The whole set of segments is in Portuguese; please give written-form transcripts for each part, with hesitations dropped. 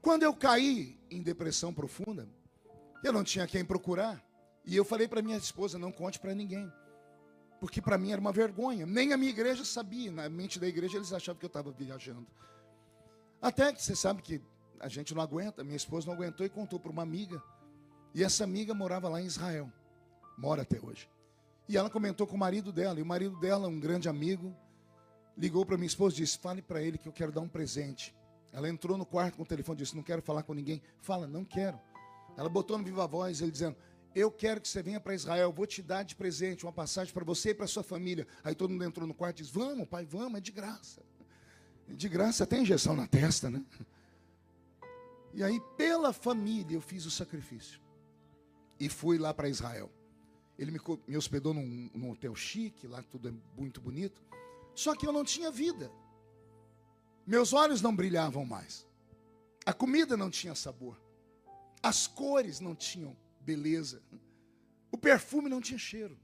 Quando eu caí em depressão profunda, eu não tinha quem procurar. E eu falei para minha esposa, não conte para ninguém. Porque para mim era uma vergonha. Nem a minha igreja sabia. Na mente da igreja eles achavam que eu estava viajando. Até que você sabe que a gente não aguenta. Minha esposa não aguentou e contou para uma amiga. E essa amiga morava lá em Israel. Mora até hoje. E ela comentou com o marido dela. E o marido dela, um grande amigo, ligou para minha esposa e disse, fale para ele que eu quero dar um presente. Ela entrou no quarto com o telefone e disse, não quero falar com ninguém. Fala, não quero. Ela botou no viva voz, ele dizendo, eu quero que você venha para Israel, eu vou te dar de presente uma passagem para você e para sua família. Aí todo mundo entrou no quarto e disse, vamos pai, vamos, é de graça. De graça até injeção na testa, né? E aí pela família eu fiz o sacrifício. E fui lá para Israel. Ele me hospedou num hotel chique, lá tudo é muito bonito. Só que eu não tinha vida. Meus olhos não brilhavam mais. A comida não tinha sabor. As cores não tinham beleza. O perfume não tinha cheiro.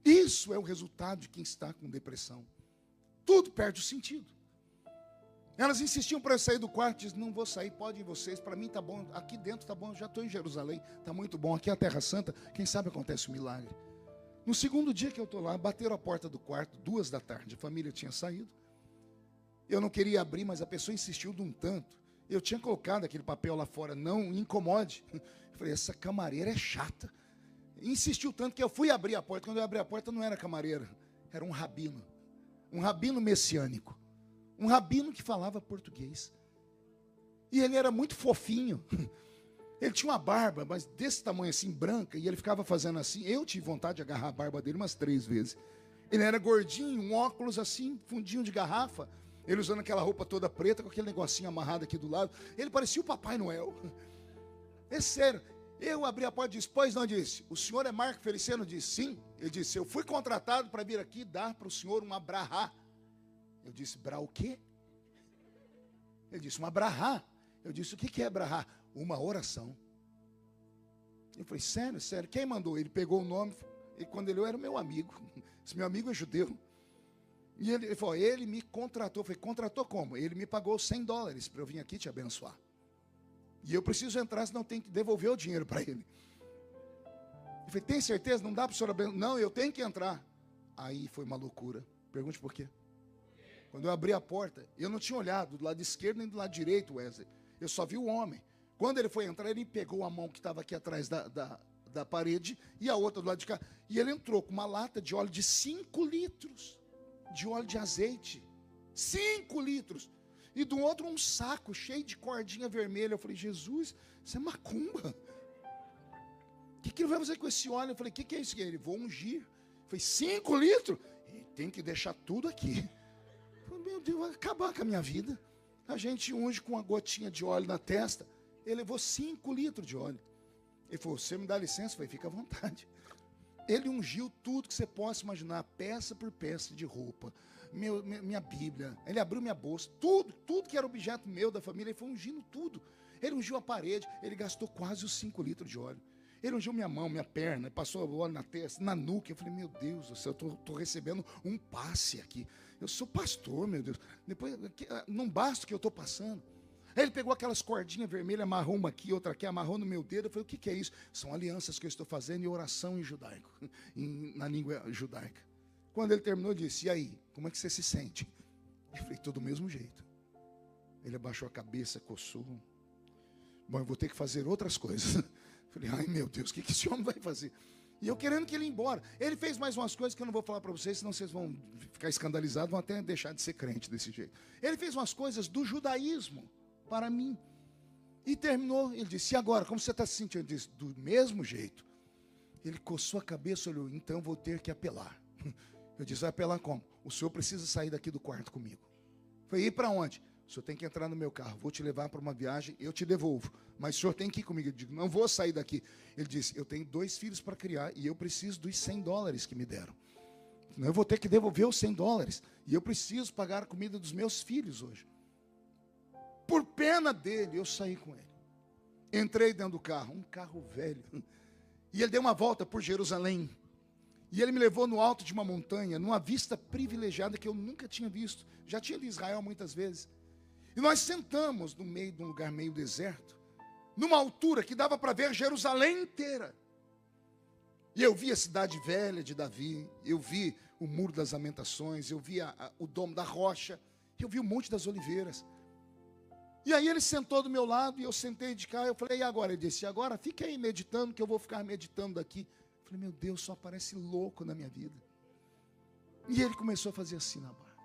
Isso é o resultado de quem está com depressão. Tudo perde o sentido. Elas insistiam para eu sair do quarto, diziam, não vou sair, podem vocês, para mim está bom, aqui dentro está bom, já estou em Jerusalém, está muito bom, aqui é a Terra Santa, quem sabe acontece um milagre. No segundo dia que eu estou lá, bateram a porta do quarto, 2 da tarde, a família tinha saído. Eu não queria abrir, mas a pessoa insistiu de um tanto. Eu tinha colocado aquele papel lá fora, não incomode. Eu falei, essa camareira é chata. Insistiu tanto que eu fui abrir a porta. Quando eu abri a porta, não era camareira, era um rabino messiânico. Um rabino que falava português. E ele era muito fofinho. Ele tinha uma barba, mas desse tamanho assim, branca, e ele ficava fazendo assim. Eu tive vontade de agarrar a barba dele umas 3 vezes. Ele era gordinho, um óculos assim, fundinho de garrafa. Ele usando aquela roupa toda preta, com aquele negocinho amarrado aqui do lado. Ele parecia o Papai Noel. É sério. Eu abri a porta e disse, pois não, disse, o senhor é Marco Feliciano? Disse, sim. Ele disse, eu fui contratado para vir aqui dar para o senhor uma brahá. Eu disse, brá o quê? Ele disse, uma brahá. Eu disse, o que é brahá? Uma oração. Eu falei, sério, sério, quem mandou? Ele pegou o nome, e quando ele era o meu amigo. Esse meu amigo é judeu. E ele falou, ele me contratou. Eu falei, contratou como? Ele me pagou $100 para eu vir aqui te abençoar. E eu preciso entrar, senão tenho que devolver o dinheiro para ele. Eu falei, tem certeza? Não dá para o senhor abençoar? Não, eu tenho que entrar. Aí foi uma loucura. Pergunte por quê. Quando eu abri a porta, eu não tinha olhado do lado esquerdo nem do lado direito, Wesley. Eu só vi o homem. Quando ele foi entrar, ele pegou a mão que estava aqui atrás da parede e a outra do lado de cá. E ele entrou com uma lata de óleo de 5 litros. De óleo de azeite. 5 litros. E do outro um saco cheio de cordinha vermelha. Eu falei, Jesus, isso é macumba. O que ele vai fazer com esse óleo? Eu falei, o que é isso? Ele, vou ungir. Eu falei, 5 litros? E tem que deixar tudo aqui. Eu falei, meu Deus, vai acabar com a minha vida. A gente unge com uma gotinha de óleo na testa. Ele levou 5 litros de óleo. Ele falou, você me dá licença? Eu falei, fica à vontade. Ele ungiu tudo que você possa imaginar, peça por peça de roupa, minha Bíblia. Ele abriu minha bolsa, tudo que era objeto meu, da família, ele foi ungindo tudo. Ele ungiu a parede, ele gastou quase os 5 litros de óleo. Ele ungiu minha mão, minha perna, passou o óleo na testa, na nuca. Eu falei, meu Deus do céu, eu estou recebendo um passe aqui. Eu sou pastor, meu Deus. Depois, não basta o que eu estou passando. Aí ele pegou aquelas cordinhas vermelhas, amarrou uma aqui, outra aqui, amarrou no meu dedo. Eu falei, o que é isso? São alianças que eu estou fazendo e oração em judaico, na língua judaica. Quando ele terminou, eu disse, e aí, como é que você se sente? Eu falei, tô do mesmo jeito. Ele abaixou a cabeça, coçou. Bom, eu vou ter que fazer outras coisas. Eu falei, ai meu Deus, o que esse homem vai fazer? E eu querendo que ele ia embora. Ele fez mais umas coisas que eu não vou falar para vocês, senão vocês vão ficar escandalizados, vão até deixar de ser crente desse jeito. Ele fez umas coisas do judaísmo para mim. E terminou, ele disse, e agora, como você está se sentindo? Eu disse, do mesmo jeito. Ele coçou a cabeça, olhou, então eu vou ter que apelar. Eu disse, vai apelar como? O senhor precisa sair daqui do quarto comigo. Foi ir para onde? O senhor tem que entrar no meu carro, vou te levar para uma viagem, eu te devolvo. Mas o senhor tem que ir comigo. Eu digo, não vou sair daqui. Ele disse, eu tenho 2 filhos para criar e eu preciso dos $100 que me deram. Senão eu vou ter que devolver os $100. E eu preciso pagar a comida dos meus filhos hoje. Por pena dele, eu saí com ele. Entrei dentro do carro, um carro velho. E ele deu uma volta por Jerusalém. E ele me levou no alto de uma montanha, numa vista privilegiada que eu nunca tinha visto. Já tinha ido em Israel muitas vezes. E nós sentamos no meio de um lugar meio deserto, numa altura que dava para ver Jerusalém inteira. E eu vi a cidade velha de Davi, eu vi o Muro das Lamentações, eu vi o Domo da Rocha, eu vi o Monte das Oliveiras. E aí ele sentou do meu lado e eu sentei de cá. Eu falei, e agora? Ele disse, agora fica aí meditando, que eu vou ficar meditando daqui. Eu falei, meu Deus, só parece louco na minha vida. E ele começou a fazer assim na barba.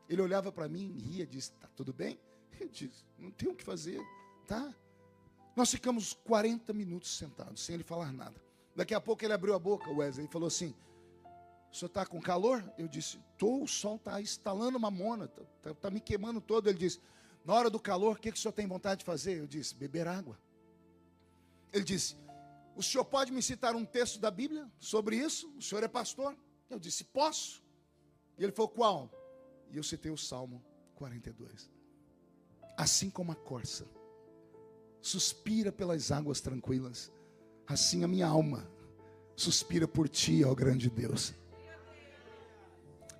Ele olhava para mim, ria, disse, tá tudo bem? Eu disse, não tem o que fazer, tá? Nós ficamos 40 minutos sentados, sem ele falar nada. Daqui a pouco ele abriu a boca, Wesley, e falou assim, o senhor está com calor? Eu disse, o sol está estalando mamona, está me queimando todo. Ele disse, na hora do calor, o que o senhor tem vontade de fazer? Eu disse, beber água. Ele disse, o senhor pode me citar um texto da Bíblia sobre isso? O senhor é pastor? Eu disse, posso. E ele falou, qual? E eu citei o Salmo 42. Assim como a corça suspira pelas águas tranquilas, assim a minha alma suspira por ti, ó grande Deus.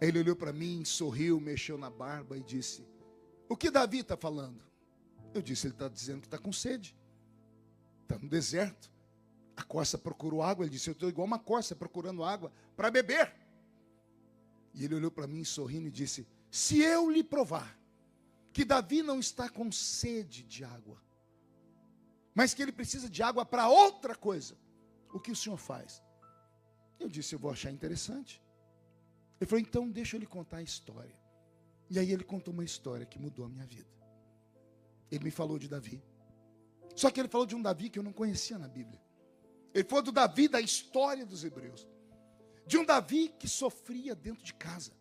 Aí ele olhou para mim, sorriu, mexeu na barba e disse, o que Davi está falando? Eu disse, ele está dizendo que está com sede. Está no deserto. A corça procurou água. Ele disse, eu estou igual uma corça procurando água para beber. E ele olhou para mim sorrindo e disse, se eu lhe provar que Davi não está com sede de água, mas que ele precisa de água para outra coisa, o que o senhor faz? Eu disse, eu vou achar interessante. Ele falou, então deixa eu lhe contar a história. E aí ele contou uma história que mudou a minha vida. Ele me falou de Davi. Só que ele falou de um Davi que eu não conhecia na Bíblia. Ele falou do Davi da história dos hebreus. De um Davi que sofria dentro de casa.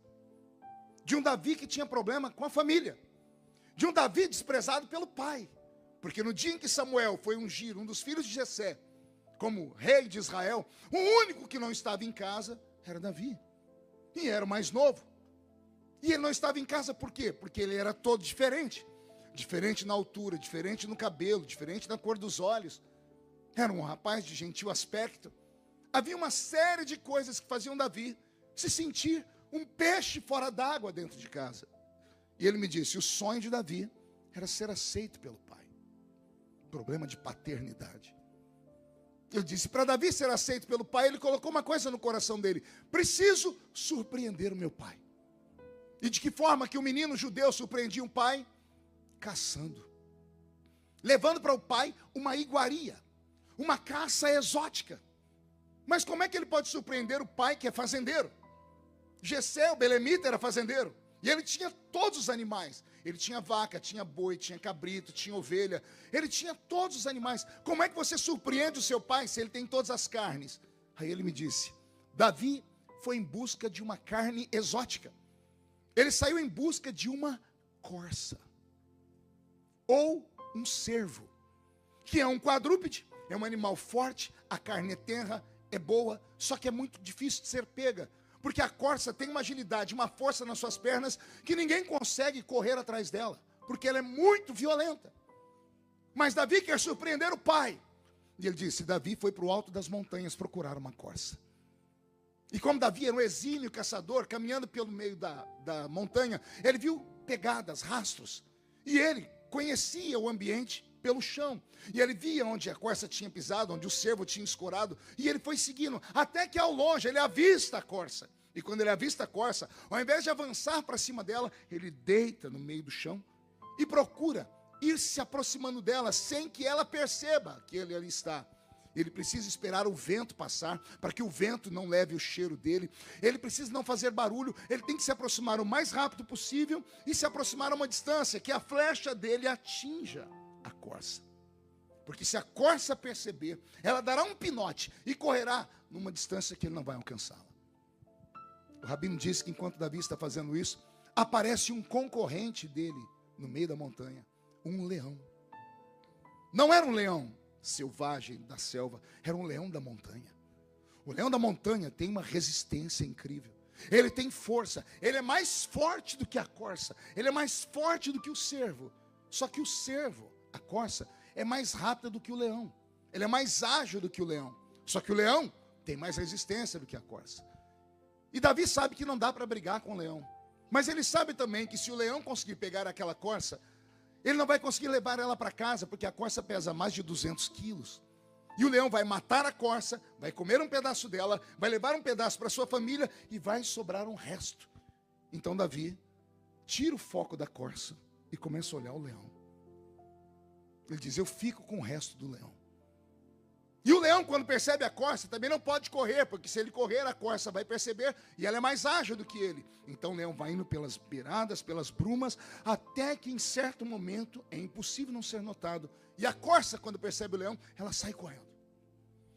De um Davi que tinha problema com a família. De um Davi desprezado pelo pai. Porque no dia em que Samuel foi ungir um dos filhos de Jessé como rei de Israel, o único que não estava em casa era Davi. E era o mais novo. E ele não estava em casa por quê? Porque ele era todo diferente. Diferente na altura, diferente no cabelo, diferente na cor dos olhos. Era um rapaz de gentil aspecto. Havia uma série de coisas que faziam Davi se sentir um peixe fora d'água dentro de casa. E ele me disse, o sonho de Davi era ser aceito pelo pai. Problema de paternidade. Ele disse, para Davi ser aceito pelo pai, ele colocou uma coisa no coração dele. Preciso surpreender o meu pai. E de que forma que o menino judeu surpreendia um pai? Caçando. Levando para o pai uma iguaria. Uma caça exótica. Mas como é que ele pode surpreender o pai que é fazendeiro? Jessé, o belemita, era fazendeiro. E ele tinha todos os animais. Ele tinha vaca, tinha boi, tinha cabrito, tinha ovelha. Ele tinha todos os animais. Como é que você surpreende o seu pai se ele tem todas as carnes? Aí ele me disse, Davi foi em busca de uma carne exótica. Ele saiu em busca de uma corça. Ou um cervo. Que é um quadrúpede. É um animal forte, a carne é tenra, é boa, só que é muito difícil de ser pega. Porque a corça tem uma agilidade, uma força nas suas pernas, que ninguém consegue correr atrás dela. Porque ela é muito violenta. Mas Davi quer surpreender o pai. E ele disse, Davi foi para o alto das montanhas procurar uma corça. E como Davi era um exímio caçador, caminhando pelo meio da montanha, ele viu pegadas, rastros. E ele conhecia o ambiente pelo chão. E ele via onde a corça tinha pisado, onde o cervo tinha escorado. E ele foi seguindo, até que ao longe ele avista a corça. E quando ele avista a corça, ao invés de avançar para cima dela, ele deita no meio do chão e procura ir se aproximando dela sem que ela perceba que ele ali está. Ele precisa esperar o vento passar, para que o vento não leve o cheiro dele. Ele precisa não fazer barulho, ele tem que se aproximar o mais rápido possível e se aproximar a uma distância que a flecha dele atinja a corça. Porque se a corça perceber, ela dará um pinote e correrá numa distância que ele não vai alcançá-la. O rabino disse que enquanto Davi está fazendo isso, aparece um concorrente dele no meio da montanha, um leão. Não era um leão selvagem da selva, era um leão da montanha. O leão da montanha tem uma resistência incrível. Ele tem força, ele é mais forte do que a corça, ele é mais forte do que o cervo. Só que o cervo, a corça, é mais rápida do que o leão. Ele é mais ágil do que o leão. Só que o leão tem mais resistência do que a corça. E Davi sabe que não dá para brigar com o leão. Mas ele sabe também que se o leão conseguir pegar aquela corça, Ele não vai conseguir levar ela para casa, porque a corça pesa mais de 200 quilos. E o leão vai matar a corça, vai comer um pedaço dela, vai levar um pedaço para sua família e vai sobrar um resto. Então Davi tira o foco da corça e começa a olhar o leão. Ele diz: eu fico com o resto do leão. E o leão, quando percebe a corça, também não pode correr, porque se ele correr, a corça vai perceber, e ela é mais ágil do que ele. Então o leão vai indo pelas beiradas, pelas brumas, até que em certo momento é impossível não ser notado. E a corça, quando percebe o leão, ela sai correndo.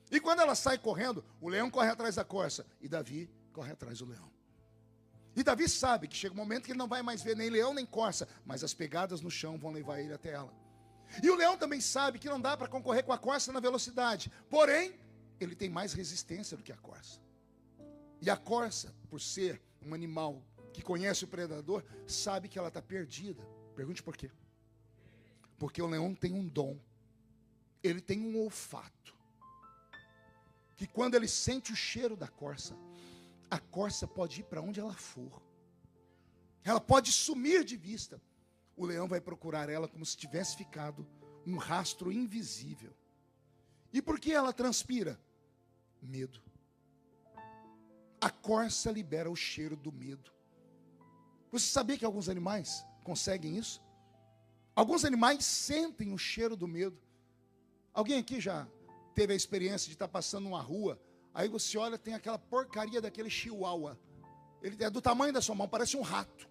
E quando ela sai correndo, o leão corre atrás da corça, e Davi corre atrás do leão. E Davi sabe que chega um momento que ele não vai mais ver nem leão nem corça, mas as pegadas no chão vão levar ele até ela. E o leão também sabe que não dá para concorrer com a corça na velocidade. Porém, ele tem mais resistência do que a corça. E a corça, por ser um animal que conhece o predador, sabe que ela está perdida. Pergunte por quê? Porque o leão tem um dom. Ele tem um olfato. Que quando ele sente o cheiro da corça, a corça pode ir para onde ela for. Ela pode sumir de vista. O leão vai procurar ela como se tivesse ficado um rastro invisível. E por que ela transpira? Medo. A corça libera o cheiro do medo. Você sabia que alguns animais conseguem isso? Alguns animais sentem o cheiro do medo. Alguém aqui já teve a experiência de estar passando numa rua, aí você olha, tem aquela porcaria daquele chihuahua. Ele é do tamanho da sua mão, parece um rato.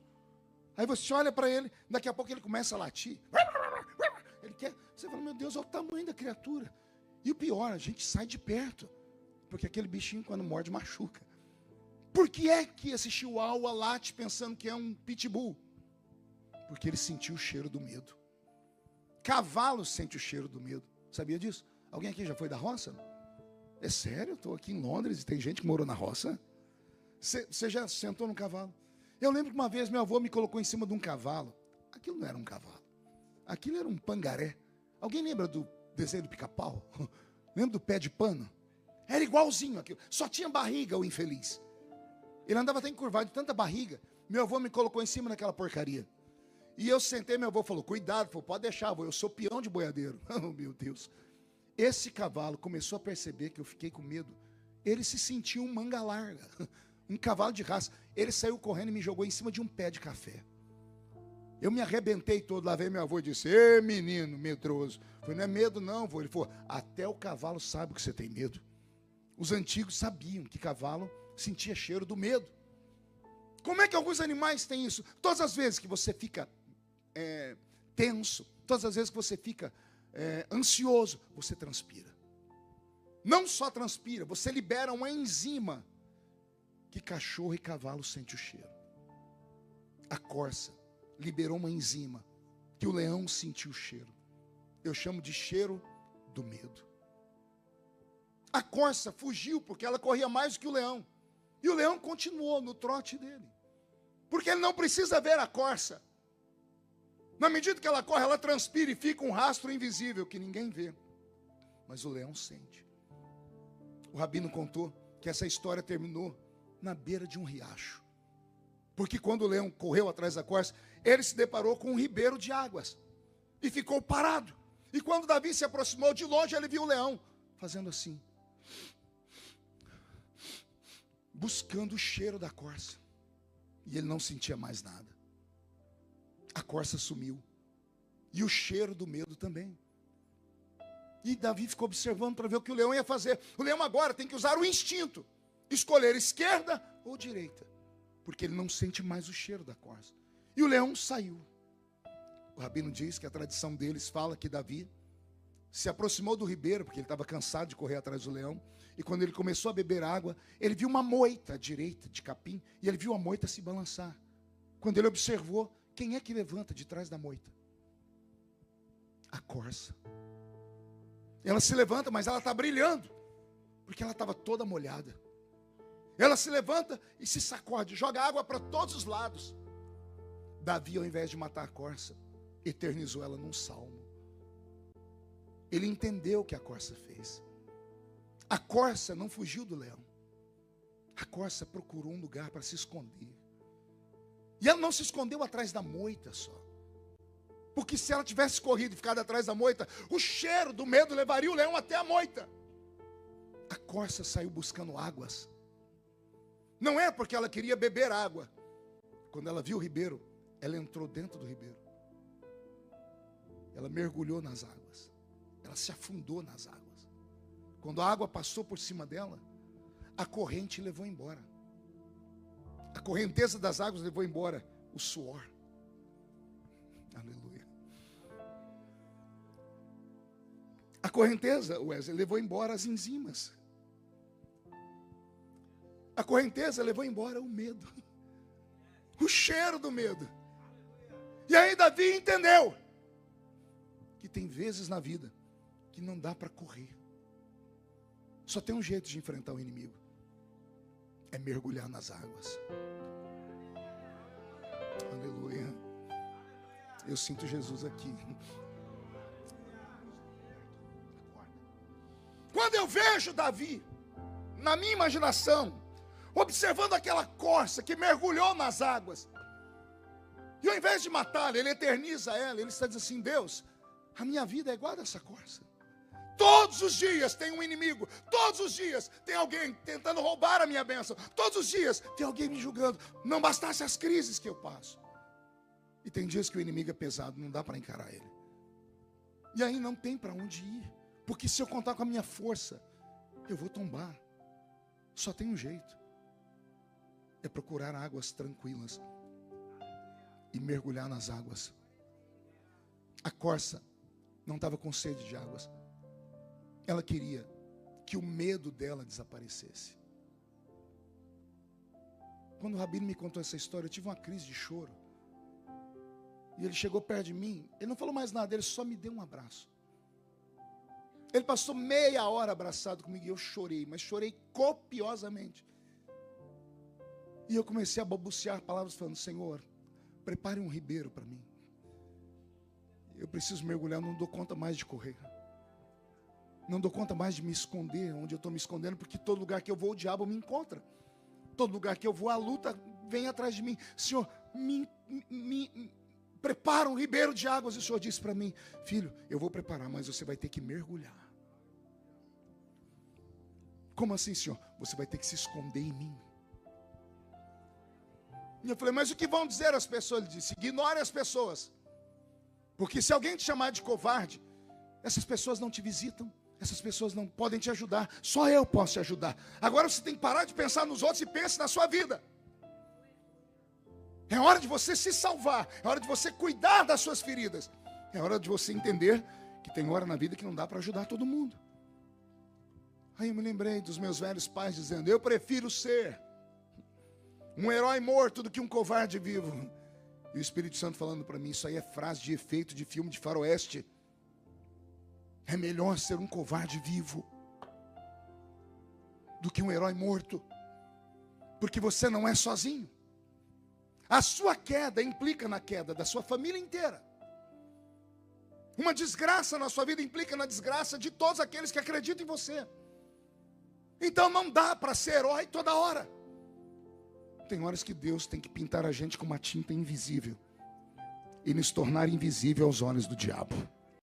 Aí você olha para ele, daqui a pouco ele começa a latir. Ele quer, você fala: meu Deus, olha o tamanho da criatura. E o pior, a gente sai de perto, porque aquele bichinho, quando morde, machuca. Por que é que esse chihuahua late pensando que é um pitbull? Porque ele sentiu o cheiro do medo. Cavalo sente o cheiro do medo. Sabia disso? Alguém aqui já foi da roça? É sério? Eu estou aqui em Londres e tem gente que morou na roça. Você já sentou no cavalo? Eu lembro que uma vez meu avô me colocou em cima de um cavalo. Aquilo não era um cavalo. Aquilo era um pangaré. Alguém lembra do desenho do Pica-Pau? Lembra do pé de pano? Era igualzinho aquilo. Só tinha barriga, o infeliz. Ele andava até encurvado de tanta barriga. Meu avô me colocou em cima daquela porcaria. E eu sentei, meu avô falou: cuidado, falou, pode deixar, avô, eu sou peão de boiadeiro. Oh, meu Deus. Esse cavalo começou a perceber que eu fiquei com medo. Ele se sentiu um manga larga. Um cavalo de raça. Ele saiu correndo e me jogou em cima de um pé de café. Eu me arrebentei todo. Lá veio meu avô e disse: ê, menino medroso. Eu falei: não é medo não, avô. Ele falou: até o cavalo sabe que você tem medo. Os antigos sabiam que cavalo sentia cheiro do medo. Como é que alguns animais têm isso? Todas as vezes que você fica tenso, todas as vezes que você fica ansioso, você transpira. Não só transpira, você libera uma enzima que cachorro e cavalo sentem o cheiro. A corça liberou uma enzima que o leão sentiu o cheiro. Eu chamo de cheiro do medo. A corça fugiu porque ela corria mais do que o leão. E o leão continuou no trote dele. Porque ele não precisa ver a corça. Na medida que ela corre, ela transpira e fica um rastro invisível que ninguém vê. Mas o leão sente. O rabino contou que essa história terminou na beira de um riacho. Porque quando o leão correu atrás da corça, ele se deparou com um ribeiro de águas. E ficou parado. E quando Davi se aproximou de longe, ele viu o leão fazendo assim. Buscando o cheiro da corça. E ele não sentia mais nada. A corça sumiu. E o cheiro do medo também. E Davi ficou observando para ver o que o leão ia fazer. O leão agora tem que usar o instinto. Escolher esquerda ou direita. Porque ele não sente mais o cheiro da corça. E o leão saiu. O rabino diz que a tradição deles fala que Davi se aproximou do ribeiro, porque ele estava cansado de correr atrás do leão. E quando ele começou a beber água, ele viu uma moita à direita de capim. E ele viu a moita se balançar. Quando ele observou, quem é que levanta de trás da moita? A corça. Ela se levanta, mas ela está brilhando. Porque ela estava toda molhada. Ela se levanta e se sacode, joga água para todos os lados. Davi, ao invés de matar a corça, eternizou ela num salmo. Ele entendeu o que a corça fez. A corça não fugiu do leão. A corça procurou um lugar para se esconder. E ela não se escondeu atrás da moita só. Porque se ela tivesse corrido e ficado atrás da moita, o cheiro do medo levaria o leão até a moita. A corça saiu buscando águas. Não é porque ela queria beber água. Quando ela viu o ribeiro, ela entrou dentro do ribeiro. Ela mergulhou nas águas. Ela se afundou nas águas. Quando a água passou por cima dela, a corrente levou embora. A correnteza das águas levou embora o suor. Aleluia. A correnteza, Wesley, levou embora as enzimas. A correnteza levou embora o medo. O cheiro do medo. E aí Davi entendeu que tem vezes na vida que não dá para correr. Só tem um jeito de enfrentar o inimigo. É mergulhar nas águas. Aleluia. Eu sinto Jesus aqui. Quando eu vejo Davi, na minha imaginação, observando aquela corça que mergulhou nas águas, e ao invés de matá-la, ele eterniza ela. Ele está dizendo assim: Deus, a minha vida é igual a dessa corça. Todos os dias tem um inimigo. Todos os dias tem alguém tentando roubar a minha bênção. Todos os dias tem alguém me julgando. Não bastasse as crises que eu passo. E tem dias que o inimigo é pesado, não dá para encarar ele. E aí não tem para onde ir. Porque se eu contar com a minha força, eu vou tombar. Só tem um jeito. É procurar águas tranquilas e mergulhar nas águas. A corça não estava com sede de águas. Ela queria que o medo dela desaparecesse. Quando o Rabino me contou essa história, eu tive uma crise de choro. E ele chegou perto de mim, ele não falou mais nada, ele só me deu um abraço. Ele passou meia hora abraçado comigo e eu chorei, mas chorei copiosamente. E eu comecei a balbuciar palavras falando: Senhor, prepare um ribeiro para mim. Eu preciso mergulhar, não dou conta mais de correr. Não dou conta mais de me esconder onde eu estou me escondendo, porque todo lugar que eu vou, o diabo me encontra. Todo lugar que eu vou, a luta vem atrás de mim. Senhor, me prepara um ribeiro de águas. E o Senhor disse para mim: filho, eu vou preparar, mas você vai ter que mergulhar. Como assim, Senhor? Você vai ter que se esconder em mim. E eu falei: mas o que vão dizer as pessoas? Ele disse: ignore as pessoas. Porque se alguém te chamar de covarde, essas pessoas não te visitam. Essas pessoas não podem te ajudar. Só eu posso te ajudar. Agora você tem que parar de pensar nos outros e pense na sua vida. É hora de você se salvar. É hora de você cuidar das suas feridas. É hora de você entender que tem hora na vida que não dá para ajudar todo mundo. Aí eu me lembrei dos meus velhos pais dizendo: eu prefiro ser um herói morto do que um covarde vivo. E o Espírito Santo falando para mim: isso aí é frase de efeito de filme de faroeste. É melhor ser um covarde vivo do que um herói morto. Porque você não é sozinho. A sua queda implica na queda da sua família inteira. Uma desgraça na sua vida implica na desgraça de todos aqueles que acreditam em você. Então não dá para ser herói toda hora. Tem horas que Deus tem que pintar a gente com uma tinta invisível e nos tornar invisível aos olhos do diabo.